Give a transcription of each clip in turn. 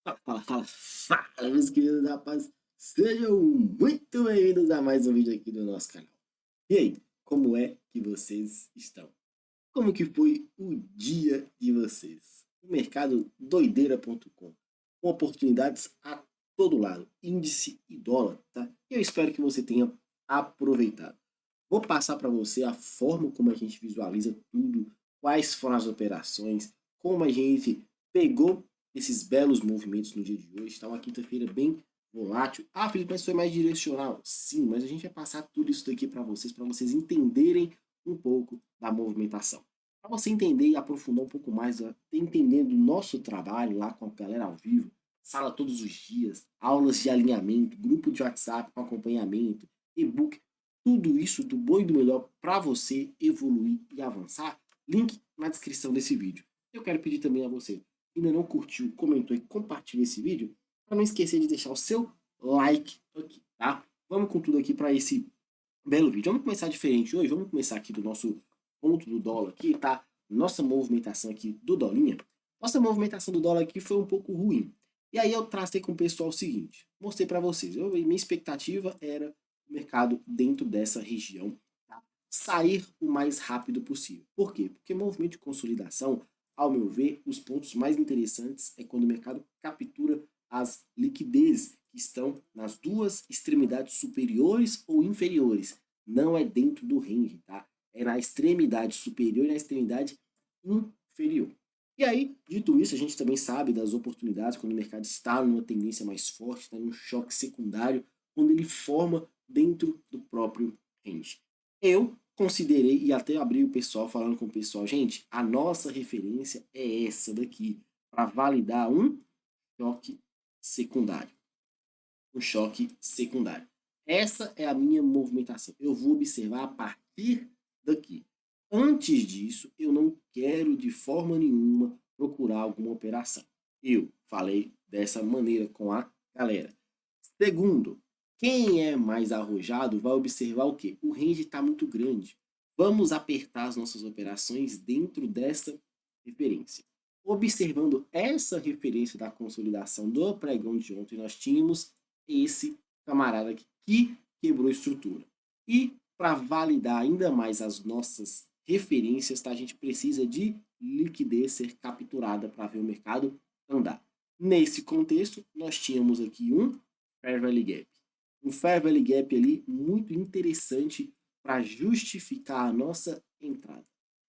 Fala, meus queridos rapazes. Sejam muito bem-vindos a mais um vídeo aqui do nosso canal. E aí, como é que vocês estão? Como que foi o dia de vocês? O mercado doideira.com, com oportunidades a todo lado, índice e dólar, tá? Eu espero que você tenha aproveitado. Vou passar para você a forma como a gente visualiza tudo, quais foram as operações, como a gente pegou esses belos movimentos no dia de hoje. Está uma quinta-feira bem volátil. Ah, Felipe, mas foi mais direcional. Sim, mas a gente vai passar tudo isso daqui para vocês entenderem um pouco da movimentação. Para você entender e aprofundar um pouco mais, entendendo o nosso trabalho lá com a galera ao vivo, sala todos os dias, aulas de alinhamento, grupo de WhatsApp com acompanhamento, e-book, tudo isso do bom e do melhor para você evoluir e avançar, link na descrição desse vídeo. Eu quero pedir também a você que ainda não curtiu, comentou e compartilhou esse vídeo, para não esquecer de deixar o seu like aqui, tá? Vamos com tudo aqui para esse belo vídeo. Vamos começar diferente hoje, vamos começar aqui do nosso ponto do dólar aqui, tá? Nossa movimentação aqui do dolinha. Nossa movimentação do dólar aqui foi um pouco ruim. E aí eu tracei com o pessoal o seguinte, mostrei para vocês, minha expectativa era o mercado dentro dessa região, tá? Sair o mais rápido possível. Por quê? Porque movimento de consolidação, ao meu ver, os pontos mais interessantes é quando o mercado captura as liquidez que estão nas duas extremidades superiores ou inferiores. Não é dentro do range, tá? É na extremidade superior e na extremidade inferior. E aí, dito isso, a gente também sabe das oportunidades quando o mercado está numa tendência mais forte, está num choque secundário, quando ele forma dentro do próprio range. Eu considerei e até abri o pessoal falando com o pessoal, gente, a nossa referência é essa daqui, para validar um choque secundário. Um choque secundário. Essa é a minha movimentação. Eu vou observar a partir daqui. Antes disso, eu não quero de forma nenhuma procurar alguma operação. Eu falei dessa maneira com a galera. Segundo, quem é mais arrojado vai observar o quê? O range está muito grande. Vamos apertar as nossas operações dentro dessa referência. Observando essa referência da consolidação do pregão de ontem, nós tínhamos esse camarada aqui que quebrou a estrutura. E para validar ainda mais as nossas referências, tá? A gente precisa de liquidez ser capturada para ver o mercado andar. Nesse contexto, nós tínhamos aqui um Fair Value Gap. Um Fair Value Gap ali muito interessante para justificar a nossa entrada.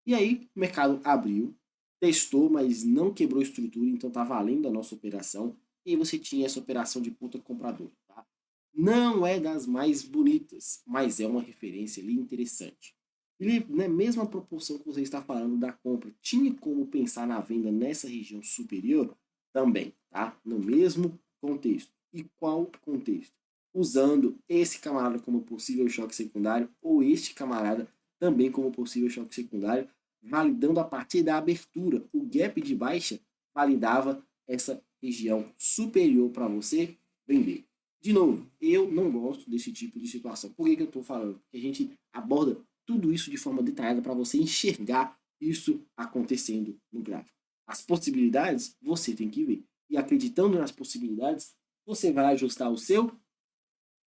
E aí, o mercado abriu, testou, mas não quebrou estrutura, então está valendo a nossa operação. E aí você tinha essa operação de ponta compradora. Tá? Não é das mais bonitas, mas é uma referência ali interessante. Felipe, na mesma proporção que você está falando da compra, tinha como pensar na venda nessa região superior? Também, tá? No mesmo contexto. E qual contexto? Usando esse camarada como possível choque secundário ou este camarada também como possível choque secundário, validando a partir da abertura. O gap de baixa validava essa região superior para você vender. De novo, eu não gosto desse tipo de situação. Por que eu estou falando? Porque a gente aborda tudo isso de forma detalhada para você enxergar isso acontecendo no gráfico. As possibilidades você tem que ver. E acreditando nas possibilidades, você vai ajustar o seu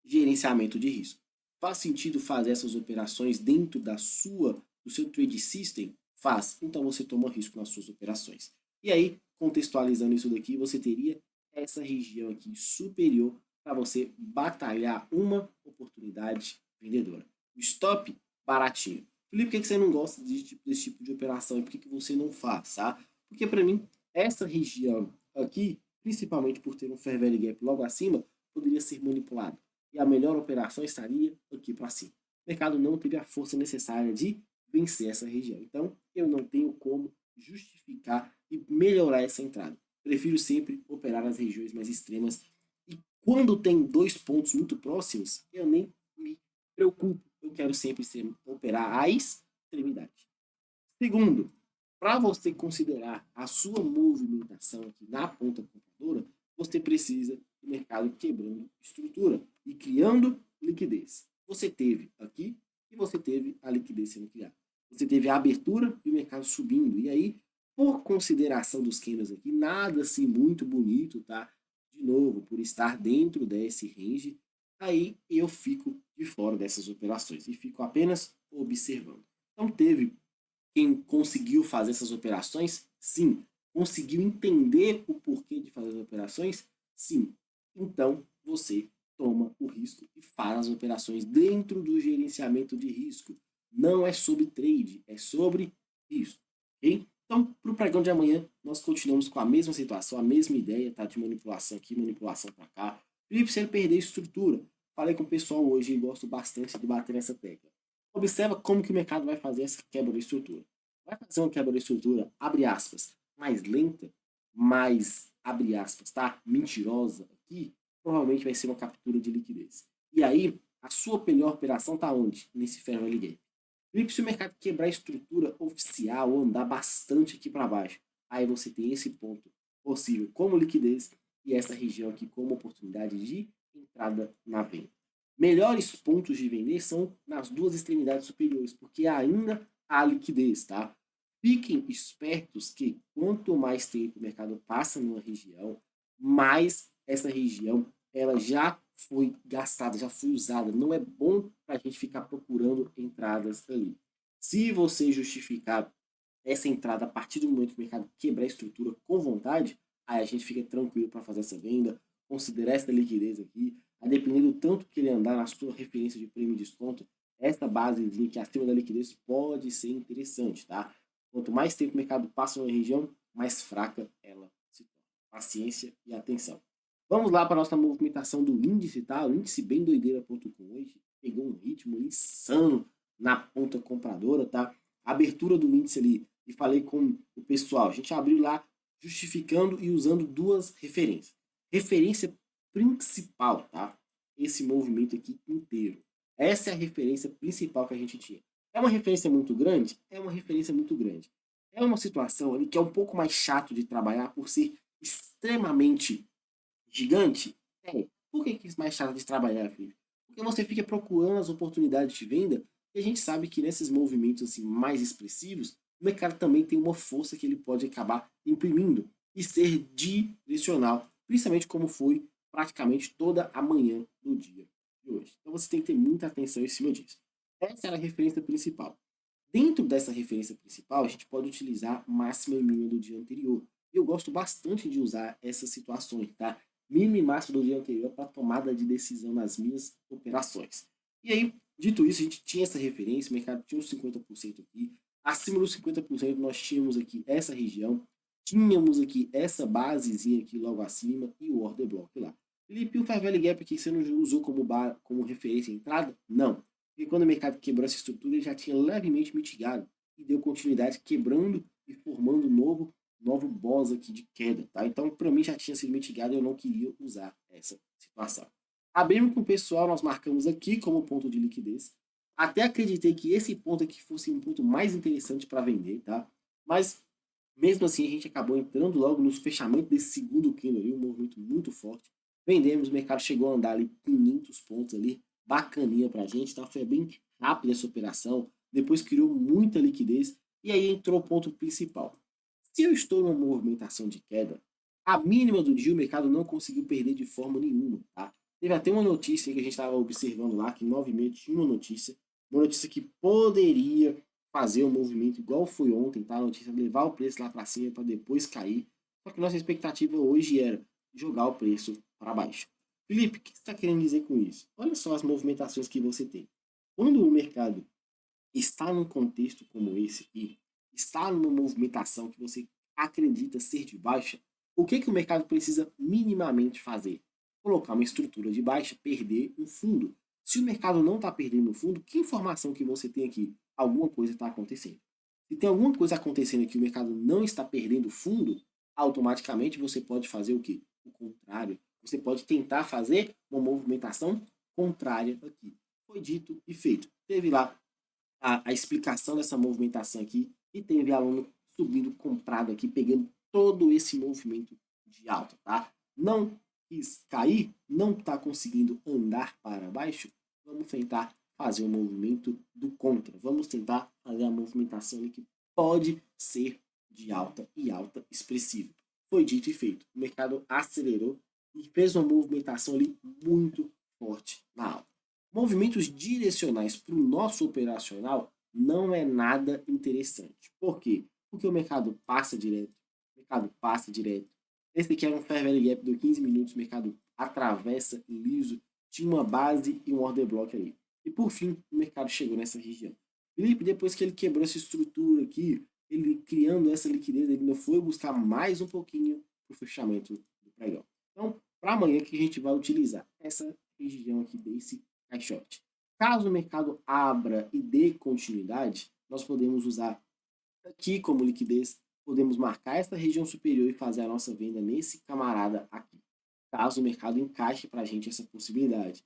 gerenciamento de risco. Faz sentido fazer essas operações dentro do seu trade system? Faz. Então você toma risco nas suas operações. E aí, contextualizando isso daqui, você teria essa região aqui superior para você batalhar uma oportunidade vendedora. O stop, baratinho. Felipe, por que você não gosta desse tipo de operação e por que você não faz, tá? Porque para mim, essa região aqui, principalmente por ter um fair value gap logo acima, poderia ser manipulado e a melhor operação estaria aqui para cima. O mercado não teve a força necessária de vencer essa região. Então, eu não tenho como justificar e melhorar essa entrada. Prefiro sempre operar nas regiões mais extremas. E quando tem dois pontos muito próximos, eu nem me preocupo. Eu quero sempre operar a extremidade. Segundo, para você considerar a sua movimentação aqui na ponta compradora, você precisa do mercado quebrando estrutura e criando liquidez. Você teve aqui e você teve a liquidez sendo criada. Você teve a abertura e o mercado subindo. E aí, Por consideração dos candles aqui, nada assim muito bonito, tá? De novo, por estar dentro desse range, aí eu fico de fora dessas operações e fico apenas observando. Então teve quem conseguiu fazer essas operações? Sim. Conseguiu entender o porquê de fazer as operações? Sim. Então você toma o risco e faz as operações dentro do gerenciamento de risco. Não é sobre trade, é sobre risco. Ok? Então, para o pregão de amanhã, nós continuamos com a mesma situação, a mesma ideia, tá? De manipulação aqui, manipulação para cá. Felipe, se ele perder estrutura, falei com o pessoal hoje e gosto bastante de bater nessa tecla. Observa como que o mercado vai fazer essa quebra de estrutura. Vai fazer uma quebra de estrutura, abre aspas, mais lenta, mais, abre aspas, tá? Mentirosa aqui, provavelmente vai ser uma captura de liquidez. E aí, a sua melhor operação tá onde? Nesse fair value gap. Felipe, se o mercado quebrar a estrutura oficial ou andar bastante aqui para baixo, aí você tem esse ponto possível como liquidez e essa região aqui como oportunidade de entrada na venda. Melhores pontos de vender são nas duas extremidades superiores, porque ainda há liquidez, tá? Fiquem espertos que quanto mais tempo o mercado passa numa região, mais essa região ela já foi gastada, já foi usada. Não é bom para a gente ficar procurando entradas ali. Se você justificar essa entrada a partir do momento que o mercado quebrar a estrutura com vontade, aí a gente fica tranquilo para fazer essa venda, considerar essa liquidez aqui, a depender do tanto que ele andar na sua referência de prêmio e desconto, essa basezinha que é acima da liquidez pode ser interessante, tá? Quanto mais tempo o mercado passa na região, mais fraca ela se torna. Paciência e atenção. Vamos lá para a nossa movimentação do índice, tá? O índice bem doideira.com hoje pegou um ritmo insano na ponta compradora, tá? A abertura do índice ali, e falei com o pessoal, a gente abriu lá justificando e usando duas referências. Referência principal, tá? Esse movimento aqui inteiro. Essa é a referência principal que a gente tinha. É uma referência muito grande? É uma referência muito grande. É uma situação ali que é um pouco mais chato de trabalhar por ser extremamente gigante? É. Por que é mais chato de trabalhar, Felipe? Porque você fica procurando as oportunidades de venda e a gente sabe que nesses movimentos assim, mais expressivos, o mercado também tem uma força que ele pode acabar imprimindo e ser direcional, principalmente como foi praticamente toda a manhã do dia de hoje. Então você tem que ter muita atenção em cima disso. Essa era a referência principal. Dentro dessa referência principal, a gente pode utilizar máxima e mínima do dia anterior. Eu gosto bastante de usar essas situações, tá? Mínima e máxima do dia anterior para tomada de decisão nas minhas operações. E aí, dito isso, a gente tinha essa referência, o mercado tinha uns 50% aqui. Acima dos 50% nós tínhamos aqui essa região, tínhamos aqui essa basezinha aqui logo acima e o order block lá. Felipe, o Fair Value Gap aqui você não usou como referência de entrada? Não. Porque quando o mercado quebrou essa estrutura, ele já tinha levemente mitigado e deu continuidade quebrando e formando novo boss aqui de queda, tá? Então, para mim já tinha sido mitigado e eu não queria usar essa situação. Abrimos com o pessoal, nós marcamos aqui como ponto de liquidez. Até acreditei que esse ponto aqui fosse um ponto mais interessante para vender, tá? Mas, mesmo assim, a gente acabou entrando logo no fechamento desse segundo candle ali, um movimento muito forte. Vendemos, o mercado chegou a andar ali 500 pontos ali, bacaninha pra gente, tá? Foi bem rápida essa operação, depois criou muita liquidez e aí entrou o ponto principal. Se eu estou numa movimentação de queda, a mínima do dia o mercado não conseguiu perder de forma nenhuma, tá? Teve até uma notícia que a gente estava observando lá, que 9h30 tinha uma notícia que poderia fazer um movimento igual foi ontem, tá? A notícia levar o preço lá para cima para depois cair. Só que nossa expectativa hoje era jogar o preço para baixo. Felipe, o que você está querendo dizer com isso? Olha só as movimentações que você tem. Quando o mercado está num contexto como esse aqui, está numa movimentação que você acredita ser de baixa, o que o mercado precisa minimamente fazer? Colocar uma estrutura de baixa, perder um fundo. Se o mercado não está perdendo o fundo, que informação que você tem aqui? Alguma coisa está acontecendo. Se tem alguma coisa acontecendo aqui, o mercado não está perdendo fundo, automaticamente você pode fazer o quê? O contrário. Você pode tentar fazer uma movimentação contrária aqui. Foi dito e feito. Teve lá a explicação dessa movimentação aqui e teve aluno subindo comprado aqui, pegando todo esse movimento de alta, tá? Não quis cair, não está conseguindo andar para baixo, vamos tentar fazer o movimento do contra. Vamos tentar fazer a movimentação ali que pode ser de alta e alta expressiva. Foi dito e feito. O mercado acelerou e fez uma movimentação ali muito forte na alta. Movimentos direcionais para o nosso operacional não é nada interessante. Por quê? Porque o mercado passa direto. O mercado passa direto. Esse aqui era um fair value gap de 15 minutos. O mercado atravessa liso. Tinha uma base e um order block ali. E por fim, o mercado chegou nessa região. Felipe, depois que ele quebrou essa estrutura aqui, ele criando essa liquidez, ele não foi buscar mais um pouquinho para o fechamento do pregão. Então, para amanhã que a gente vai utilizar essa região aqui desse caixote. Caso o mercado abra e dê continuidade, nós podemos usar aqui como liquidez, podemos marcar essa região superior e fazer a nossa venda nesse camarada aqui. Caso o mercado encaixe para a gente essa possibilidade.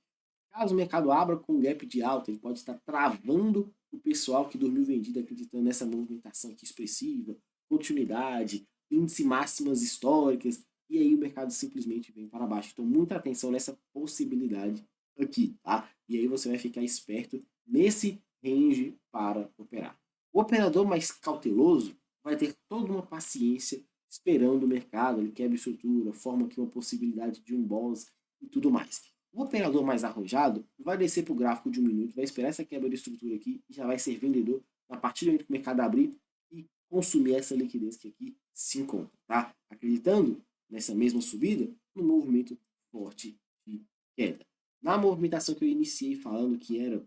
Caso o mercado abra com um gap de alta, ele pode estar travando o pessoal que dormiu vendido acreditando nessa movimentação aqui expressiva, continuidade, índice máximas históricas, e aí o mercado simplesmente vem para baixo. Então, muita atenção nessa possibilidade aqui, tá? E aí você vai ficar esperto nesse range para operar. O operador mais cauteloso vai ter toda uma paciência esperando o mercado, ele quebra estrutura, forma aqui uma possibilidade de um boss e tudo mais. O operador mais arrojado vai descer para o gráfico de 1 minuto, vai esperar essa quebra de estrutura aqui e já vai ser vendedor a partir do momento que o mercado abrir e consumir essa liquidez que aqui se encontra, tá? Acreditando nessa mesma subida, no movimento forte de queda. Na movimentação que eu iniciei falando que era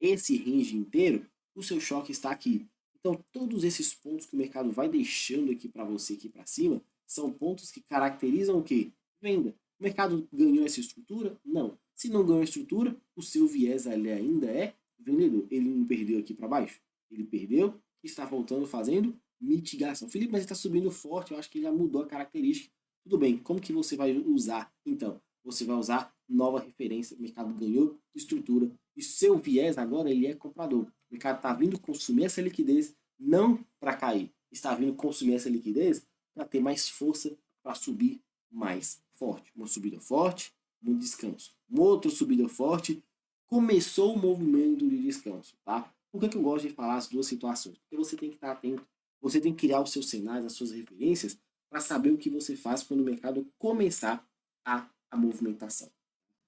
esse range inteiro, o seu choque está aqui. Então, todos esses pontos que o mercado vai deixando aqui para você, aqui para cima, são pontos que caracterizam o quê? Venda. O mercado ganhou essa estrutura? Não. Se não ganhou a estrutura, o seu viés ali ainda é vendedor. Ele não perdeu aqui para baixo? Ele perdeu e está voltando fazendo mitigação. Felipe, mas ele está subindo forte, eu acho que ele já mudou a característica. Tudo bem, como que você vai usar então? Você vai usar nova referência, o mercado ganhou estrutura e seu viés agora ele é comprador. O mercado está vindo consumir essa liquidez não para cair, está vindo consumir essa liquidez para ter mais força para subir mais forte. Uma subida forte, um descanso. Uma outra subida forte, começou o movimento de descanso, tá? Por que eu gosto de falar as duas situações? Porque você tem que estar atento, você tem que criar os seus cenários, as suas referências, para saber o que você faz quando o mercado começar a movimentação.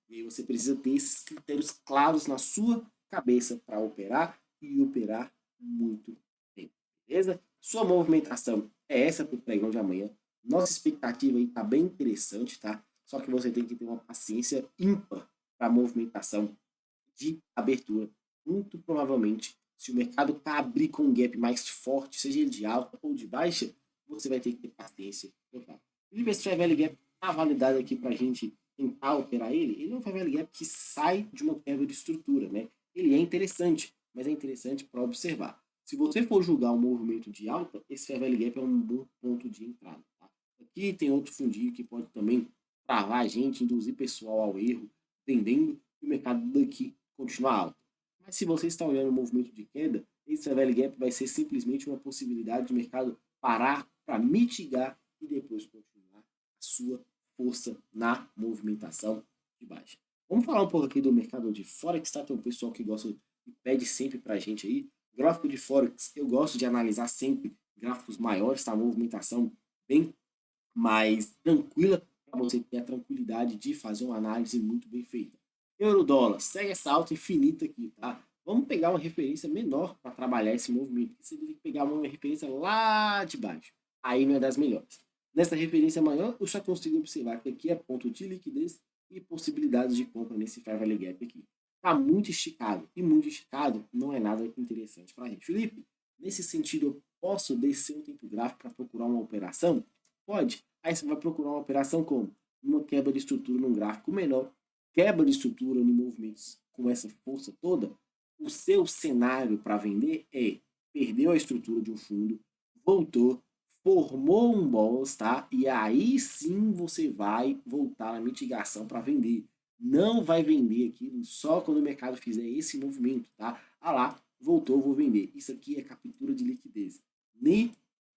E aí você precisa ter esses critérios claros na sua cabeça para operar e operar muito bem, beleza? Sua movimentação é essa para o pregão de amanhã. Nossa expectativa aí está bem interessante, tá? Só que você tem que ter uma paciência ímpar para a movimentação de abertura. Muito provavelmente, se o mercado abrir com um gap mais forte, seja ele de alta ou de baixa, você vai ter que ter paciência total. E esse fair value gap está validado aqui para a gente tentar operar ele. Ele é um fair value gap que sai de uma quebra de estrutura, né? Ele é interessante, mas é interessante para observar. Se você for julgar um movimento de alta, esse fair value gap é um bom ponto de entrada. Tá? Aqui tem outro fundinho que pode também travar a gente, induzir pessoal ao erro, vendendo, e o mercado daqui continuar alto. Mas se você está olhando o movimento de queda, esse fair value gap vai ser simplesmente uma possibilidade de mercado parar para mitigar e depois continuar a sua força na movimentação de baixa. Vamos falar um pouco aqui do mercado de Forex, tá? Tem um pessoal que gosta e pede sempre pra gente aí. Gráfico de Forex, eu gosto de analisar sempre gráficos maiores, tá? Movimentação bem mais tranquila, para você ter a tranquilidade de fazer uma análise muito bem feita. Euro-dólar, segue essa alta infinita aqui, tá? Vamos pegar uma referência menor para trabalhar esse movimento. Você tem que pegar uma referência lá de baixo. Aí não é das melhores. Nessa referência maior, eu só consigo observar que aqui é ponto de liquidez e possibilidades de compra nesse fair value gap aqui. Está muito esticado. E muito esticado não é nada interessante para a gente. Felipe, nesse sentido, eu posso descer um tempo gráfico para procurar uma operação? Pode. Aí você vai procurar uma operação como? Uma quebra de estrutura num gráfico menor, quebra de estrutura em movimentos com essa força toda. O seu cenário para vender é: perdeu a estrutura de um fundo, voltou, formou um boss, tá? E aí sim você vai voltar na mitigação para vender. Não vai vender aqui só quando o mercado fizer esse movimento, tá? Ah lá, voltou, vou vender. Isso aqui é captura de liquidez. Nem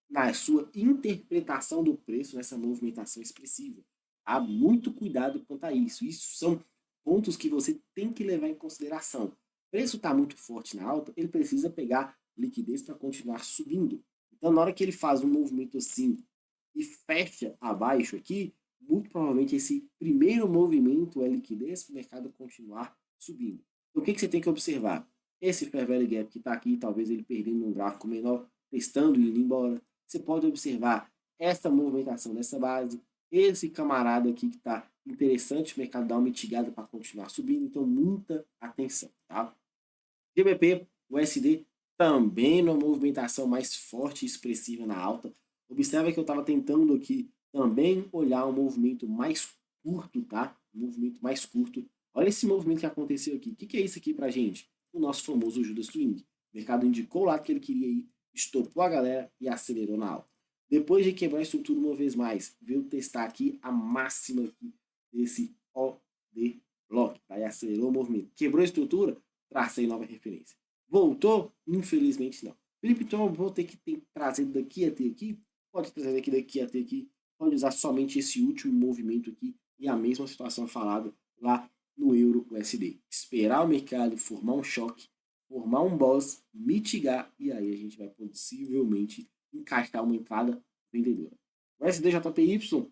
na sua interpretação do preço nessa movimentação expressiva. Há muito cuidado quanto a isso. Isso são pontos que você tem que levar em consideração. O preço está muito forte na alta, ele precisa pegar liquidez para continuar subindo. Então, na hora que ele faz um movimento assim e fecha abaixo aqui, muito provavelmente esse primeiro movimento é liquidez para o mercado continuar subindo. Então, o que você tem que observar? Esse fair value gap que está aqui, talvez ele perdendo um gráfico menor, testando e indo embora. Você pode observar essa movimentação dessa base, esse camarada aqui que está interessante, o mercado dá uma mitigada para continuar subindo, então muita atenção, tá? GBP, USD, também numa movimentação mais forte e expressiva na alta. Observa que eu estava tentando aqui também olhar um movimento mais curto, tá? Um movimento mais curto. Olha esse movimento que aconteceu aqui. O que é isso aqui pra gente? O nosso famoso Judas Swing. O mercado indicou lá que ele queria ir, estopou a galera e acelerou na alta. Depois de quebrar a estrutura uma vez mais, veio testar aqui a máxima aqui desse OD Block, tá? E acelerou o movimento. Quebrou a estrutura, tracei nova referência. Voltou? Infelizmente não. Felipe, então eu vou ter que trazer daqui até aqui? Pode trazer daqui até aqui. Pode usar somente esse último movimento aqui e a mesma situação falada lá no Euro USD. Esperar o mercado formar um choque, formar um boss, mitigar e aí a gente vai possivelmente encaixar uma entrada vendedora. O SDJPY,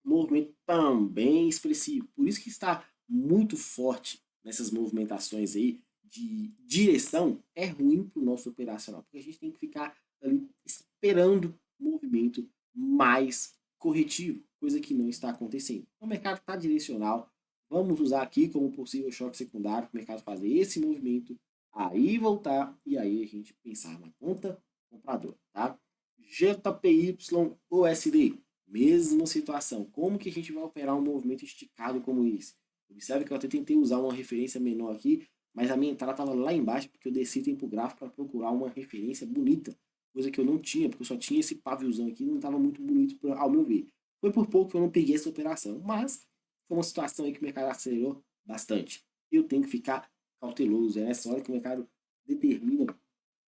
movimento também expressivo. Por isso que está muito forte nessas movimentações aí de direção. É ruim para o nosso operacional, porque a gente tem que ficar ali esperando movimento mais corretivo, coisa que não está acontecendo. O mercado está direcional. Vamos usar aqui como possível choque secundário para o mercado fazer esse movimento, aí voltar e aí a gente pensar na conta compradora, tá? JPY USD, mesma situação. Como que a gente vai operar um movimento esticado como esse? Observe que eu até tentei usar uma referência menor aqui, mas a minha entrada estava lá embaixo porque eu desci tempo gráfico para procurar uma referência bonita, coisa que eu não tinha, porque eu só tinha esse paviozão aqui e não estava muito bonito ao meu ver. Foi por pouco que eu não peguei essa operação, mas foi uma situação aí que o mercado acelerou bastante. Eu tenho que ficar cauteloso, é nessa hora que o mercado determina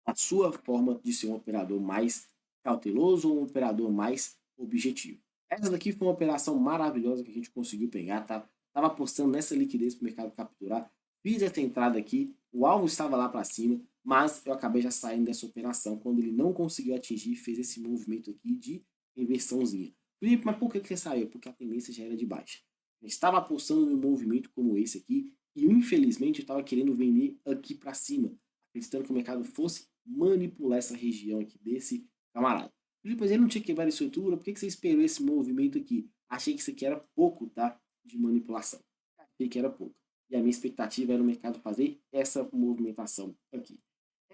a sua forma de ser um operador mais cauteloso ou um operador mais objetivo. Essa daqui foi uma operação maravilhosa que a gente conseguiu pegar, tá? Tava apostando nessa liquidez para o mercado capturar, fiz essa entrada aqui, o alvo estava lá para cima, mas eu acabei já saindo dessa operação quando ele não conseguiu atingir, fez esse movimento aqui de inversãozinha. Felipe, mas por que você saiu? Porque a tendência já era de baixa. Eu estava apostando num movimento como esse aqui e infelizmente eu estava querendo vender aqui para cima, acreditando que o mercado fosse manipular essa região aqui desse camarada. Felipe, ele não tinha quebrado a estrutura, por que você esperou esse movimento aqui? Achei que isso aqui era pouco, tá? De manipulação. Achei que era pouco. E a minha expectativa era o mercado fazer essa movimentação aqui.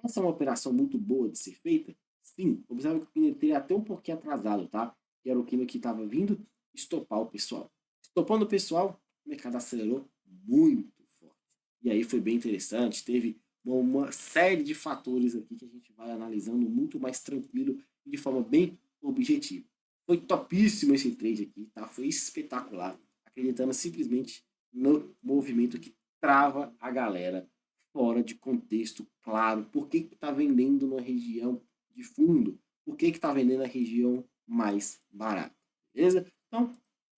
Essa é uma operação muito boa de ser feita? Sim. Observe que o Kiner teria até um pouquinho atrasado, tá? Que era o Kiner que estava vindo estopar o pessoal. Estopando o pessoal, o mercado acelerou muito forte. E aí foi bem interessante. Teve uma série de fatores aqui que a gente vai analisando muito mais tranquilo e de forma bem objetiva. Foi topíssimo esse trade aqui, tá? Foi espetacular. Acreditando simplesmente no movimento que trava a galera fora de contexto, claro. Por que está vendendo na região de fundo? Por que está vendendo na região mais barata? Beleza? Então,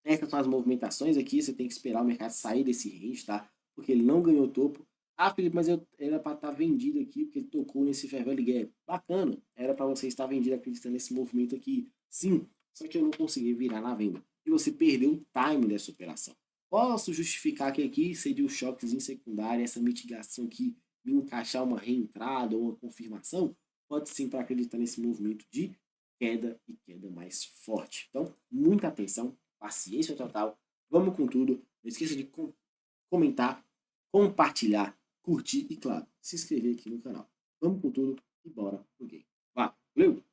essas são as movimentações aqui. Você tem que esperar o mercado sair desse range, tá? Porque ele não ganhou topo. Ah, Felipe, mas eu era para estar vendido aqui porque ele tocou nesse fair value gap. Bacana. Era para você estar vendido acreditando nesse movimento aqui. Sim, só que eu não consegui virar na venda. E você perdeu o time dessa operação. Posso justificar que aqui seria o choquezinho secundário, essa mitigação que me encaixar uma reentrada ou uma confirmação, pode sim para acreditar nesse movimento de queda e queda mais forte. Então, muita atenção, paciência total, vamos com tudo. Não esqueça de comentar, compartilhar, curtir e, claro, se inscrever aqui no canal. Vamos com tudo e bora pro game. Valeu!